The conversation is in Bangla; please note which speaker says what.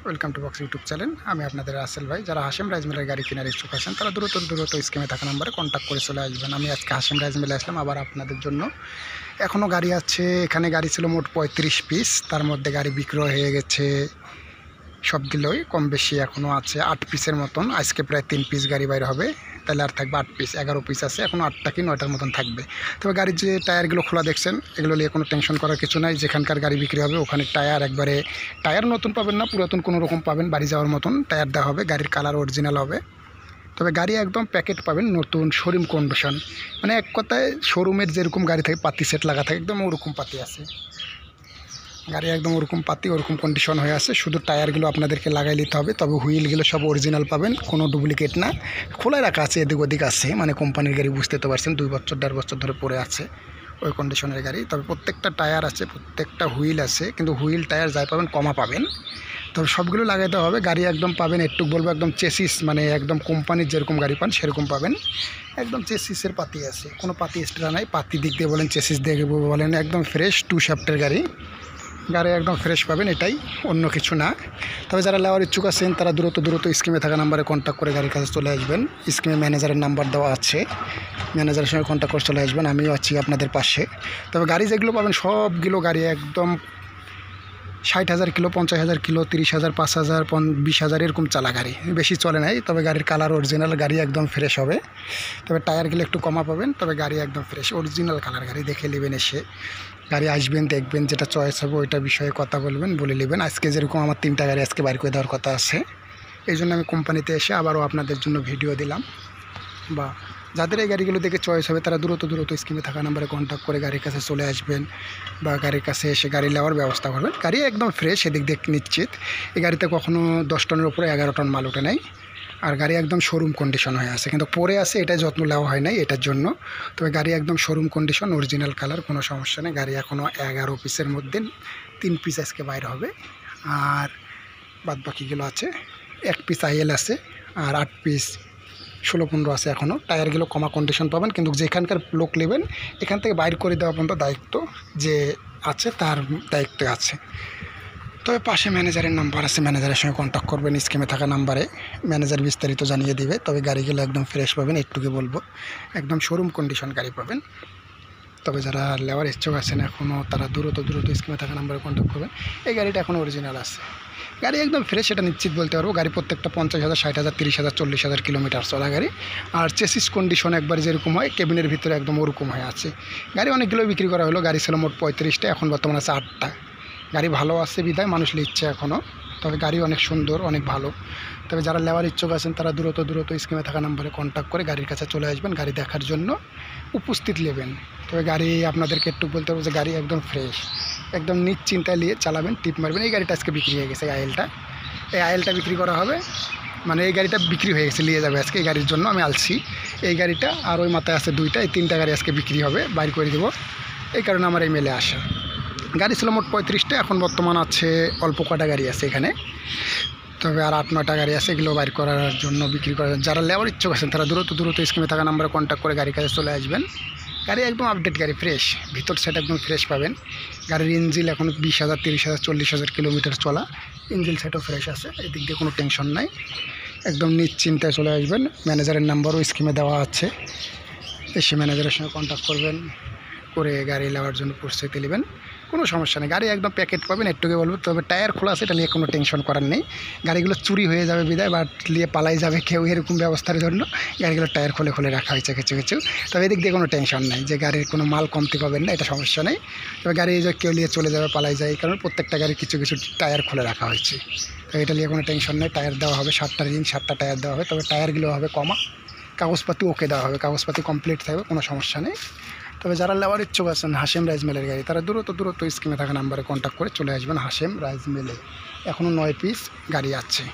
Speaker 1: Welcome to box YouTube channel. আমি আপনাদের রাসেল ভাই। যারা হাশেম রাইস মিলের গাড়ি কেনার ইচ্ছুক আছেন তারা দ্রুত স্ক্রিনে থাকা নাম্বারে কন্ট্যাক্ট করে চলে আসবেন। আমি আজকে হাশেম রাইস মিলে আসলাম আবার আপনাদের জন্য। এখনও গাড়ি আছে, এখানে গাড়ি ছিল মোট 35 পিস, তার মধ্যে গাড়ি বিক্রয় হয়ে গেছে সবগুলোই কম বেশি এখনও আছে 8 পিসের মতন। আজকে প্রায় 3 পিস গাড়ি বাইর হবে, তাহলে আর থাকবে 8 পিস, 11 পিস আছে, এখনও 8টা কি 9টার মতন থাকবে। তবে গাড়ির যে টায়ারগুলো খোলা দেখছেন, এগুলো নিয়ে কোনো টেনশন করার কিছু নাই। যেখানকার গাড়ি বিক্রি হবে ওখানে টায়ার নতুন পাবেন না, পুরাতন কোনো রকম পাবেন, বাড়ি যাওয়ার মতন টায়ার দেওয়া হবে। গাড়ির কালার অরিজিনাল হবে, তবে গাড়ি একদম প্যাকেট পাবেন নতুন শোরুম কন্ডিশন। মানে এক কথায় শোরুমের যেরকম গাড়ি থাকে পাতি সেট লাগা থাকে, একদম ওরকম পাতি আছে গাড়ি, একদম ওরকম পাতি ওরকম কন্ডিশন হয়ে আছে। শুধু টায়ারগুলো আপনাদেরকে লাগাই নিতে হবে। তবে হুইলগুলো সব অরিজিনাল পাবেন, কোনো ডুপ্লিকেট না। খোলা রাখা আছে, এদিক ওদিক আছে, মানে কোম্পানির গাড়ি বুঝতে তো পারছেন, 2 বছর 1.5 বছর ধরে পড়ে আছে ওই কন্ডিশনের গাড়ি। তবে প্রত্যেকটা টায়ার আছে, প্রত্যেকটা হুইল আছে, কিন্তু হুইল টায়ার যাই পাবেন কমা পাবেন। তবে সবগুলো লাগাইতে হবে। গাড়ি একদম পাবেন, একটু বলবো একদম চেসিস, মানে একদম কোম্পানির যেরকম গাড়ি পান সেরকম পাবেন। একদম চেসিসের পাতি আছে, কোনো পাতি এক্সট্রা নাই। পাতি দিক দিয়ে বলেন, চেসিস দিয়ে বলেন, একদম ফ্রেশ 2 শ্যাফটের গাড়ি একদম ফ্রেশ পাবেন, এটাই, অন্য কিছু না। তবে যারা নেওয়ার ইচ্ছুক আছেন তারা দ্রুত স্ক্রিনে থাকা নাম্বারে কন্ট্যাক্ট করে গাড়ির কাছে চলে আসবেন। স্ক্রিনে ম্যানেজারের নাম্বার দেওয়া আছে, ম্যানেজারের সঙ্গে কন্ট্যাক্ট করে চলে আসবেন, আমিও আছি আপনাদের পাশে। তবে গাড়ি যেগুলো পাবেন সবগুলো গাড়ি একদম 60,000 কিলো, 50,000 কিলো, 30,000, 5,000, 20,000 এরকম চালা গাড়ি, বেশি চলে নাই। তবে গাড়ির কালার অরিজিনাল, গাড়ি একদম ফ্রেশ হবে। তবে টায়ারগুলো একটু কমা পাবেন, তবে গাড়ি একদম ফ্রেশ অরিজিনাল কালার গাড়ি। দেখে নেবেন, এসে গাড়ি আসবেন, দেখবেন, যেটা চয়েস হবে ওইটা বিষয়ে কথা বলবেন, বলে নেবেন। আজকে যেরকম আমার 3টা গাড়ি আজকে বাইর করে দেওয়ার কথা আছে, এই জন্য আমি কোম্পানিতে এসে আবারও আপনাদের জন্য ভিডিও দিলাম। বা যাদের এই গাড়িগুলো দেখে চয়েস হবে তারা দ্রুত স্ক্রিনে থাকা নাম্বারে কন্ট্যাক্ট করে গাড়ির কাছে চলে আসবেন, বা গাড়ির কাছে এসে গাড়ি নেওয়ার ব্যবস্থা করবেন। গাড়ি একদম ফ্রেশ, এদিক দিয়ে নিশ্চিত। এই গাড়িতে কখনও 10 টনের উপরে 11 টন মাল ওঠে নাই, আর গাড়ি একদম শোরুম কন্ডিশন হয়ে আছে, কিন্তু পরে আছে, এটা যত্ন নেওয়া হয় নাই এটার জন্য। তবে গাড়ি একদম শোরুম কন্ডিশন, অরিজিনাল কালার, কোনো সমস্যা নেই। গাড়ি এখনও 11 পিসের মধ্যে 3 পিস আজকে বাইরে হবে, আর বাদ বাকিগুলো আছে। 1 পিস আইএল আছে, আর 8 পিস 16-15 আছে এখনও। টায়ারগুলো কমা কন্ডিশন পাবেন, কিন্তু যেখানকার লোক নেবেন এখান থেকে বাইর করে দেওয়া পর্যন্ত দায়িত্ব যে আছে তার দায়িত্ব আছে। তবে পাশে ম্যানেজারের নাম্বার আছে, ম্যানেজারের সঙ্গে কন্ট্যাক্ট করবেন স্ক্রিনে থাকা নাম্বারে, ম্যানেজার বিস্তারিত জানিয়ে দিবে। তবে গাড়িগুলো একদম ফ্রেশ পাবেন, একটুকে বলবো, একদম শোরুম কন্ডিশন গাড়ি পাবেন। তবে যারা নেওয়ার ইচ্ছুক আছেন এখনও তারা দ্রুত স্ক্রিনে থাকা নাম্বারে কন্ট্যাক্ট করবেন। এই গাড়িটা এখনও অরিজিনাল আছে, গাড়ি একদম ফ্রেশ, এটা নিশ্চিত বলতে পারবো। গাড়ি প্রত্যেকটা 50,000, 60,000, 30,000, 40,000 কিলোমিটার চলা গাড়ি। আর চেসিস কন্ডিশন একবার যেরকম হয় কেবিনের ভিতরে একদম ওরকম হয়ে আছে। গাড়ি অনেকগুলো বিক্রি করা হলো, গাড়ি ছিল মোট 35টা, এখন বর্তমানে আছে 8টা। গাড়ি ভালো আছে বিদায় মানুষ নিচ্ছে এখনও। তবে গাড়ি অনেক সুন্দর, অনেক ভালো। তবে যারা নেওয়ার ইচ্ছুক আছেন তারা দ্রুত স্ক্রিনে থাকা নাম্বারে কন্ট্যাক্ট করে গাড়ির কাছে চলে আসবেন, গাড়ি দেখার জন্য উপস্থিত নেবেন। তবে গাড়ি আপনাদেরকে একটু বলতে হবে যে গাড়ি একদম ফ্রেশ, একদম নিশ্চিন্তায় নিয়ে চালাবেন, টিপ মারবেন। এই গাড়িটা আজকে বিক্রি হয়ে গেছে, এই আইএলটা বিক্রি করা হবে, মানে এই গাড়িটা বিক্রি হয়ে গেছে, নিয়ে যাবে আজকে। এই গাড়ির জন্য আমি আলছি। এই গাড়িটা আর ওই মাথায় আছে 2টা, এই 3টা গাড়ি আজকে বিক্রি হবে, বাইর করে দেবো। এই কারণে আমার এই মেলে আসা। গাড়ি ছিল মোট 35টা, এখন বর্তমান আছে অল্প কটা গাড়ি আছে এখানে। তবে আর 8-9টা গাড়ি আছে, এগুলো বাইর করার জন্য, বিক্রি করার জন্য। যারা নেওয়ার ইচ্ছুক আছেন তারা দ্রুত স্ক্রিনে থাকা নাম্বারে কন্ট্যাক্ট করে গাড়ির কাছে চলে আসবেন। গাড়ি একদম আপডেট গাড়ি, ফ্রেশ, ভিতর সাইড একদম ফ্রেশ পাবেন। গাড়ির ইঞ্জিন এখন 20,000, 30,000, 40,000 কিলোমিটার চলা, ইঞ্জিন সাইডও ফ্রেশ আছে, এদিক দিয়ে কোনো টেনশন নাই। একদম নিশ্চিন্তায় চলে আসবেন। ম্যানেজারের নাম্বারও স্কিমে দেওয়া আছে, এসে ম্যানেজারের সঙ্গে কন্ট্যাক্ট করবেন, করে গাড়ি নেওয়ার জন্য প্রস্তুতি নেবেন, কোনো সমস্যা নেই। গাড়ি একদম প্যাকেট পাবেন, একটুকে বলবো। তবে টায়ার খোলা আছে, এটা নিয়ে কোনো টেনশন করার নেই। গাড়িগুলো চুরি হয়ে যাবে বিদায়, বা নিয়ে পালাই যাবে কেউ, এরকম ব্যবস্থার জন্য গাড়িগুলো টায়ার খুলে রাখা হয়েছে কিছু। তবে এদিক দিয়ে কোনো টেনশন নেই যে গাড়ির কোনো মাল কমতি পাবেন না, এটা সমস্যা নেই। তবে গাড়ি যে কেউ নিয়ে চলে যাবে, পালাই যায়, এই কারণে প্রত্যেকটা গাড়ি কিছু টায়ার খুলে রাখা হয়েছে। তো এটা নিয়ে কোনো টেনশন নেই। টায়ার দেওয়া হবে 7টা রিং, 7টা টায়ার দেওয়া হবে। তবে টায়ারগুলো হবে কমা, কাগজপাতি ওকে দেওয়া হবে, কাগজপাতি কমপ্লিট থাকবে, কোনো সমস্যা নেই। তবে যারা নেওয়ার ইচ্ছুক আছেন হাশেম রাইস মিলের গাড়ি, তারা দ্রুত স্ক্রিনে থাকা নাম্বারে কন্ট্যাক্ট করে চলে আসবেন হাশেম রাইস মিলে। এখনও 9 পিস গাড়ি আছে।